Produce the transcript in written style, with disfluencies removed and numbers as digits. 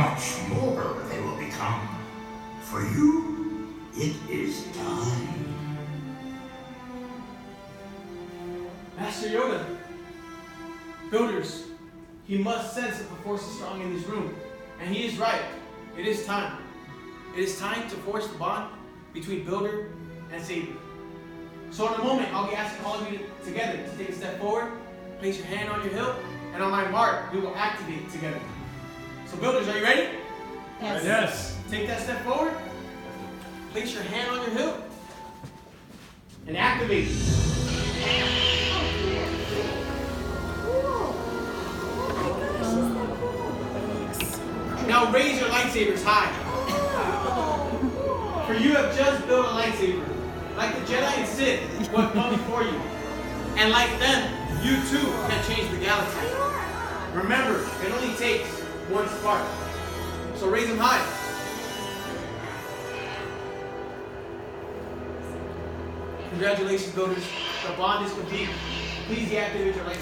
much more they will become. For you, it is time. Master Yoda, builders, he must sense that the Force is strong in this room. And he is right. It is time. It is time to forge the bond between Builder and Savior. So in a moment, I'll be asking all of you together to take a step forward, place your hand on your hilt, and on my mark, we will activate together. So builders, are you ready? Yes. Yes. Take that step forward, place your hand on your hilt, and activate. Now raise your lightsabers high. For you have just built a lightsaber. Like the Jedi and Sith who have come before you. And like them, you too can change the galaxy. Remember, it only takes one spark. So raise them high. Congratulations, builders. The bond is complete. Please deactivate your lightsaber.